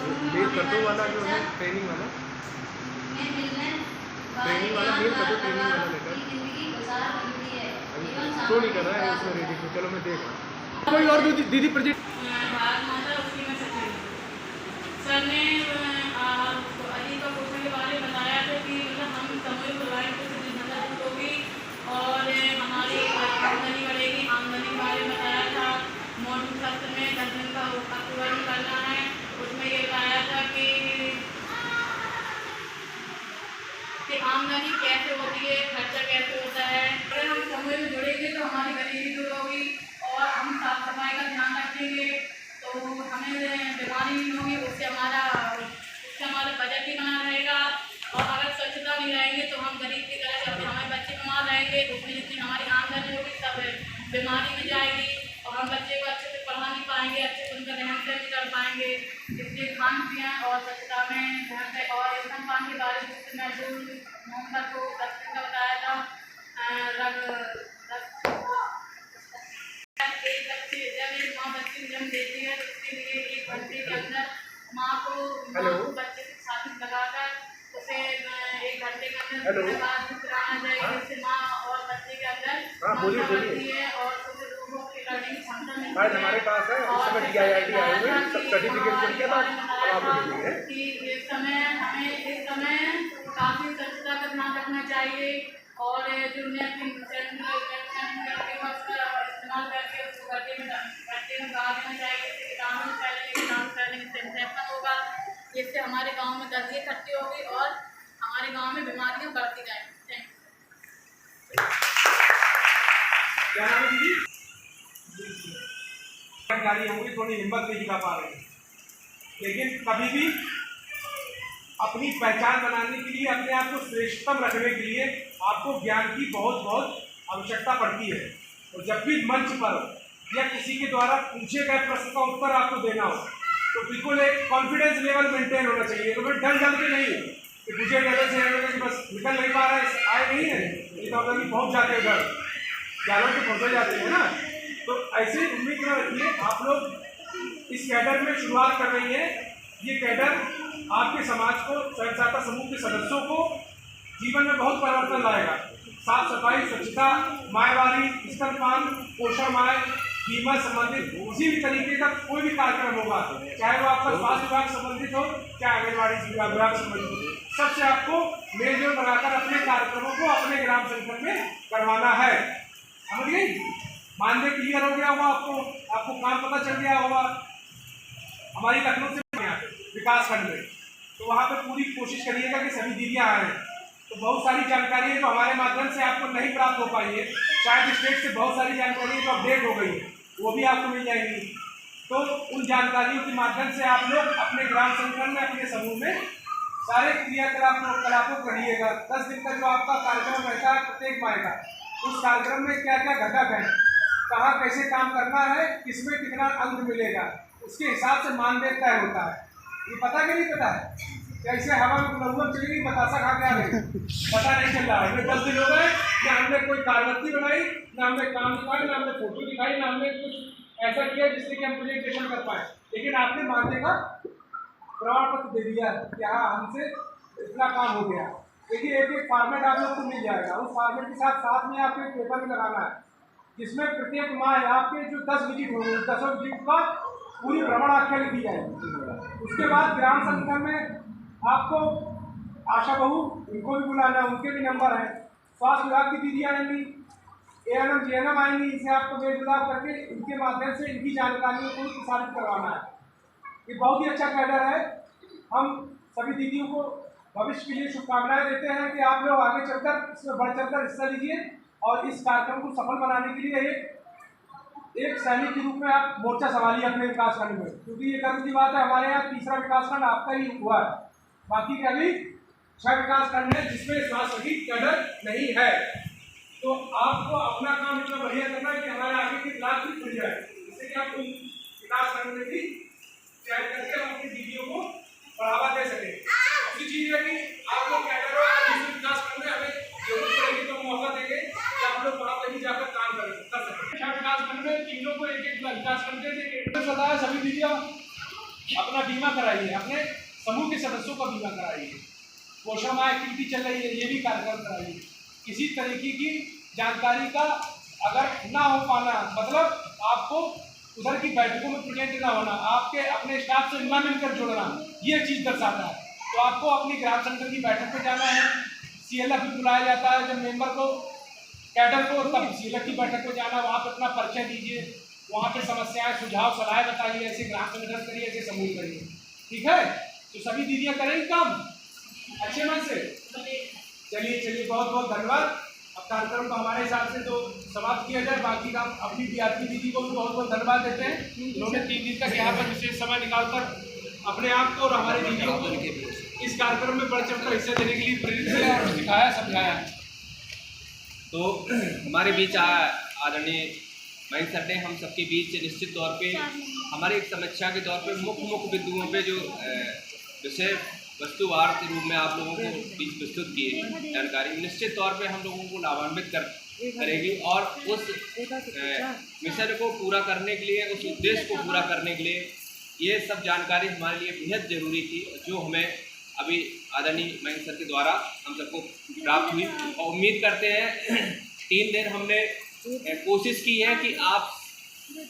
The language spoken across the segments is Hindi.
मेल कर दो वाला जो है ट्रेनिंग वाला मेल कर दो, ट्रेनिंग वाला लेकर शो नहीं कर रहा है उसमें रेडी। चलो मैं देख रहा हूँ। कोई और दीदी प्रोजेक्ट सर ने अली का पोषण के बारे में बताया था कि मतलब हम समूह परिवार को मदद होगी और हमारी आमदनी बढ़ेगी। आमदनी के बारे में बताया था। मौसम शास्त्र में 10 दिन का अक्टूबर करना है। उसमें ये बताया था कि आमदनी कैसे होती है, खर्चा कैसे होता है। अगर हम समूह में जुड़ेंगे तो हमारी गरीबी दूर होगी और हम साफ सफाई का ध्यान रखेंगे तो हमें बीमारी नहीं होगी। उससे हमारा बजट भी बना रहेगा। और अगर स्वच्छता नहीं रहेंगे तो हम गरीब की तरह जब हमारे बच्चे बीमार रहेंगे तो उसमें जितनी हमारी आमदनी होगी सब बीमारी में जाएगी और हम बच्चे को अच्छे से पढ़ा नहीं पाएंगे, अच्छे से उनका रहन सहन नहीं कर पाएंगे। इसलिए खान पीन और स्वच्छता में ध्यान दें। और स्तन पान के बारे में मैं जो नवंबर को 10 दिन का बताया था। एक बच्चे जब एक माँ बच्चे को जन्म देती है तो उसके लिए 1 घंटे के अंदर माँ को बच्चे के छाती लगाकर उसे 1 घंटे के अंदर बाद कराना चाहिए, जिससे माँ और बच्चे के अंदर ममता बढ़ती है और उसे रोगों की लड़ने की क्षमता मिलती है। हमारे पास है उस समय DIIT आए हुए सब सर्टिफिकेट के बाद आपको देंगे कि इस समय काफ़ी स्वच्छता का ध्यान रखना चाहिए और जो नैपकिन इस्तेमाल करके उसको गड्ढे में गाड़ देना चाहिए। इससे कीटाणु फैलेंगे से इन्फेक्शन होगा। इससे हमारे गांव में गंदगी इकट्ठी होगी और हमारे गांव में बीमारियां बढ़ती जाएंगी। क्या नाम है दीदी? जानकारी होंगी, थोड़ी हिम्मत नहीं दिखा पा रहे हैं, लेकिन कभी भी अपनी पहचान बनाने के लिए, अपने आप को श्रेष्ठतम रखने के लिए आपको ज्ञान की बहुत बहुत आवश्यकता पड़ती है। और जब भी मंच पर या किसी के द्वारा पूछे गए प्रश्न का उत्तर आपको देना हो तो बिल्कुल एक कॉन्फिडेंस लेवल मेंटेन होना चाहिए। तो फिर डर के नहीं कि मुझे डरे से बस निकल नहीं पा रहा है, आए नहीं है, ये तो अगर पहुँच जाते हैं घर जालों तो पहुँचे जाते हैं ना। तो ऐसे उम्मीद न रखिए। आप लोग इस कैडर में शुरुआत कर रही है। ये कैडर आपके समाज को, स्वयंसहायता समूह के सदस्यों को जीवन में बहुत परिवर्तन लाएगा। साफ सफाई, स्वच्छता, माहवारी, स्तनपान, पोषण माह, बीमा संबंधित किसी भी तरीके का कोई भी कार्यक्रम होगा, चाहे वो आपका स्वास्थ्य विभाग संबंधित हो, चाहे आंगनबाड़ी विभाग संबंधित हो, सबसे आपको मेलजोल बनाकर अपने कार्यक्रमों को अपने ग्राम संगठन में करवाना है। समझ गई? मानदेय क्लियर हो गया होगा, आपको काम पता चल गया होगा। हमारी लखनऊ से विकास खंड में तो वहाँ पे पूरी कोशिश करिएगा कि सभी दीदियाँ आए। तो बहुत सारी जानकारी है जो हमारे माध्यम से आपको नहीं प्राप्त हो पाई है। शायद स्टेट से बहुत सारी जानकारी जो अपडेट हो गई है वो भी आपको मिल जाएंगी। तो उन जानकारियों के माध्यम से आप लोग अपने ग्राम संगठन में, अपने समूह में सारे क्रियाकलापों करिएगा। 10 दिन का जो आपका कार्यक्रम रहता है प्रत्येक माह का, उस कार्यक्रम में क्या क्या घटक है, कहाँ कैसे काम करना है, किसमें कितना अंक मिलेगा, उसके हिसाब से मानदेय तय होता है। ये पता कि नहीं पता है? कैसे हवा में गुलगुल चलेगी, बतासा खा के आ गई, पता नहीं चल रहा है। 10 दिन हो गए, ना हमने कोई कारवत्ती बनाई, ना हमने काम दिखाई, ना हमने फोटो दिखाई, ना हमने कुछ ऐसा किया जिससे कि हम प्रेजेंटेशन कर पाए। लेकिन आपने मानदेय का प्रमाण पत्र दे दिया कि हाँ हमसे इतना काम हो गया। देखिए एक फॉर्मेट आप लोग को मिल जाएगा। उस फॉर्मेट के साथ में आपको एक पेपर भी लगाना है जिसमें प्रत्येक माह आपके जो 10 विजिट होंगे, 10 विजिट का पूरी भ्रमण आख्या लिखी जाएगी। उसके बाद ग्राम संगठन में आपको आशा बहू उनको भी बुलाना, उनके भी नंबर हैं। स्वास्थ्य विभाग की दीदी आएंगी, ANM GNM आएंगी, इनसे आपको मेल मिलाप करके इनके माध्यम से इनकी जानकारियों को प्रसारित करवाना है। ये बहुत ही अच्छा कैडर है। हम सभी दीदियों को भविष्य के लिए शुभकामनाएं देते हैं कि आप लोग आगे चलकर इसमें बढ़ चढ़कर हिस्सा लीजिए और इस कार्यक्रम को सफल बनाने के लिए एक सैनिक के रूप में आप मोर्चा संभालिए अपने विकासखंड में। क्योंकि ये गर्व की बात है, हमारे यहाँ 3रा विकासखंड आपका ही हुआ है। बाकी के अभी 6 विकासखंड है जिसमें स्वास्थ्य कैडर नहीं है। तो आपको अपना काम इतना बढ़िया करना है कि हमारे आगे की क्लास भी खुल जाए, जिससे कि आप विकासखंड में भी चयन करके हम अपनी दीदियों को बढ़ावा दे सकें। दूसरी चीज है कि आप लोग कैडर हो, जिस विकासखंड में हमें जरूरत पड़ेगी तो मौका देंगे कि आप लोग वहाँ पर भी जाकर काम कर सकें। 6 विकासखंड में तीनों को एक विकासखंड के सदा सभी दीदियाँ अपना बीमा कराइए, अपने समूह के सदस्यों का बीमा कराइए। पोषण माह एक्टिविटी चल रही है, ये भी कार्यक्रम कराइए। किसी तरीके की जानकारी का अगर ना हो पाना मतलब आपको उधर की बैठकों में प्रेजेंट ना होना, आपके अपने स्टाफ से ना मिलकर जुड़ना, ये चीज़ दर्शाता है। तो आपको अपनी ग्राम संगठन की बैठक में जाना है, CLF भी बुलाया जाता है जब मेंबर को, कैडर को, तब CLF की बैठक में जाना, वहाँ पर अपना परिचय दीजिए, वहाँ पे समस्याएं सुझाव सलाह बताइए, ऐसे ग्राम संगठन करिए, ऐसे समूह करिए, ठीक है। तो सभी दीदियाँ करेंगी काम अच्छे मन से। चलिए बहुत बहुत धन्यवाद। अब कार्यक्रम को हमारे हिसाब से तो समाप्त किया जाए, बाकी का अपनी DRP दीदी को भी बहुत बहुत धन्यवाद देते हैं। उन्होंने 3 दिन तक यहाँ पर विशेष समय निकालकर अपने आप को और हमारे दीदियों को इस कार्यक्रम में बढ़ चढ़कर हिस्सा देने के लिए प्रेरित किया और सिखाया समझाया। तो हमारे बीच आदरणीय मयंक सर ने हम सबके बीच निश्चित तौर पे हमारी एक समीक्षा के तौर पे मुख्य बिंदुओं पे जो विषय वस्तुवार के रूप में आप लोगों को बीच प्रस्तुत किए जानकारी निश्चित तौर पे हम लोगों को लाभान्वित करेगी और उस मिशन को पूरा करने के लिए, उस उद्देश्य को पूरा करने के लिए ये सब जानकारी हमारे लिए बेहद जरूरी थी, जो हमें अभी आदरणीय मयंक सर के द्वारा हम सबको प्राप्त हुई। और उम्मीद करते हैं 3 दिन हमने कोशिश की है कि आप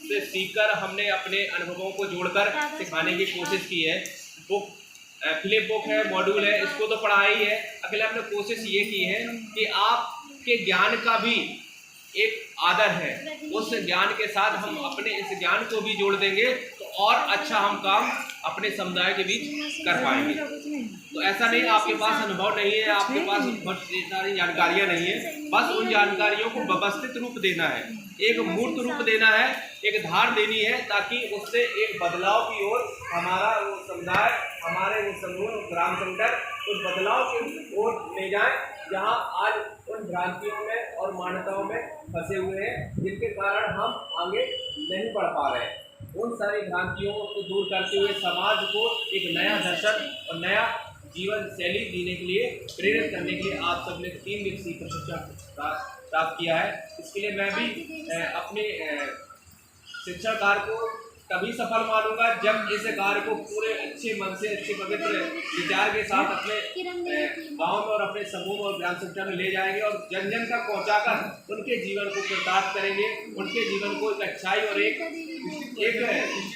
से सीखकर हमने अपने अनुभवों को जोड़कर सिखाने की कोशिश की है। बुक फ्लिप बुक है, मॉड्यूल है, इसको तो पढ़ा ही है। अगले हमने कोशिश ये की है कि आपके ज्ञान का भी एक आदर है, उस ज्ञान के साथ हम अपने इस ज्ञान को भी जोड़ देंगे तो और अच्छा हम काम अपने समुदाय के बीच कर पाएंगे। तो ऐसा नहीं आपके पास अनुभव नहीं है, आपके पास बहुत सारी जानकारियाँ नहीं है, बस उन जानकारियों को व्यवस्थित रूप देना है, एक मूर्त रूप देना है, एक धार देनी है, ताकि उससे एक बदलाव की ओर हमारा वो समुदाय, हमारे वो समूह, ग्राम संगठन उस बदलाव की ओर ले जाए, जहाँ आज उन भ्रांतियों में और मान्यताओं में फंसे हुए हैं, जिनके कारण हम आगे नहीं बढ़ पा रहे हैं। उन सारी भ्रांतियों को दूर करते हुए समाज को एक नया दर्शन और नया जीवन शैली जीने के लिए प्रेरित करने के लिए आप सबने 3 दिवसीय प्रशिक्षण प्राप्त किया है। इसके लिए मैं भी अपने शिक्षण कार्य को तभी सफल मानूंगा जब इस कार्य को पूरे अच्छे मन से, अच्छे पवित्र विचार के साथ अपने गांव में और अपने समूह और ग्राम संगठन में ले जाएंगे और जन जन तक पहुंचाकर उनके जीवन को कृतार्थ करेंगे, उनके जीवन को एक अच्छाई और एक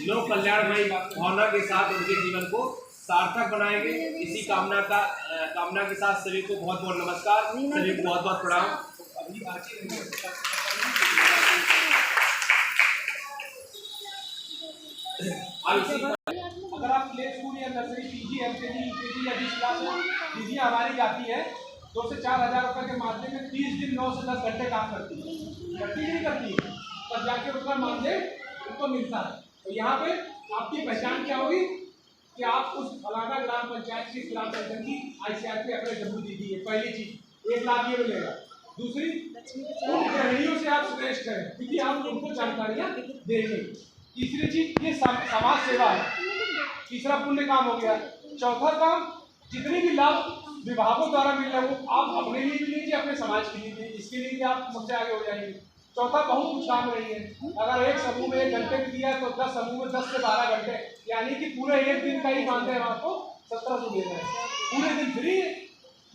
लोक कल्याणमयी भावना के साथ उनके जीवन को सार्थक बनाएंगे। इसी कामना के साथ सभी को बहुत बहुत नमस्कार, सभी को बहुत बहुत प्रणाम। अगर आप प्ले स्कूल या नर्सरी, PG, LKG, UKG या जिस क्लास में दीदी हमारी जाती है 2 से 4 हज़ार रुपये के माध्यम में 30 दिन 9 से 10 घंटे काम करती नहीं करती है, तब जाके उसका मानदेय उनको मिलता है। तो यहाँ पे आपकी पहचान क्या होगी कि आप उस फलाना ग्राम पंचायत की ग्राम संगठन की ICRP अपने जरूर दीदी है। पहली चीज 1 लाख ये मिलेगा। दूसरी, उन गृहिणियों से आप श्रेष्ठ हैं क्योंकि आप उनको जानकारियाँ देंगे। तीसरी चीज, ये समाज सेवा है, तीसरा पुण्य काम हो गया। चौथा काम, जितने भी लाभ विभागों द्वारा मिल रहे हो आप अपने लिए भी लीजिए, अपने समाज के लिए भी, इसके लिए भी आप मुझसे आगे हो जाएंगे। चौथा, बहुत कुछ काम नहीं है। अगर एक समूह में 1 घंटे भी दिया तो 10 समूह में 10 से 12 घंटे, यानी कि पूरे 1 दिन का ही मानते हैं आपको 1700 दे रहे हैं। पूरे दिन फ्री है,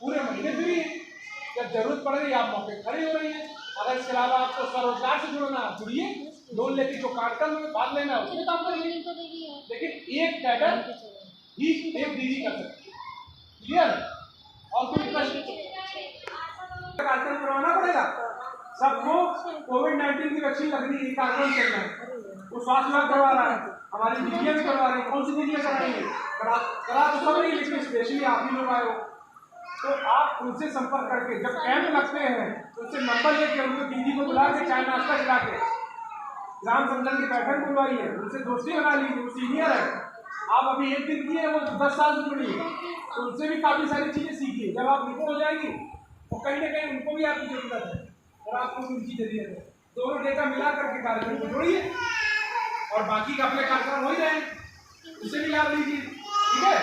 पूरे महीने फ्री है, जब जरूरत पड़ रही आप मौके खड़े हो रही है। अगर इसके अलावा आपको स्वरोजगार से जुड़ना, जुड़िए, लोन लेके जो कार्यक्रम में भाग लेना है उसमें काम करिए, लेकिन एक कैडर ही एक दीदी कर सकती है। क्लियर? और कोई प्रश्न? कार्यक्रम करवाना पड़ेगा सबको। कोविड-19 की वैक्सीन लगनी है, कार्यक्रम चल रहा है, वो स्वास्थ्य विभाग करवा रहा है, हमारी दीदियाँ भी करवा रही है। कौन सी दीदियाँ करा रही है? करा तो सब नहीं, लेकिन स्पेशली आप ही लोग आए हो, तो आप उनसे संपर्क करके जब कैंप लगते हैं उनसे नंबर लेके उनको दीदी को बुला के चाय नाश्ता खिला के ग्राम संगठन की बैठक बुलवाइए, उनसे दोस्ती बना लीजिए। वो सीनियर है, आप अभी 1 दिन किए, वो 10 साल से जुड़ी है, तो उनसे भी काफ़ी सारी चीज़ें सीखिए। जब आप निकल हो जाएगी तो कहीं ना कहीं उनको भी आपकी जरूरत है और आपको भी उनकी जरूरत है। दोनों डेटा मिला करके कार्यक्रम को जोड़िए और बाकी का अपने कार्यक्रम हो ही रहे हैं, उनसे भी लाभ लीजिए। ठीक है?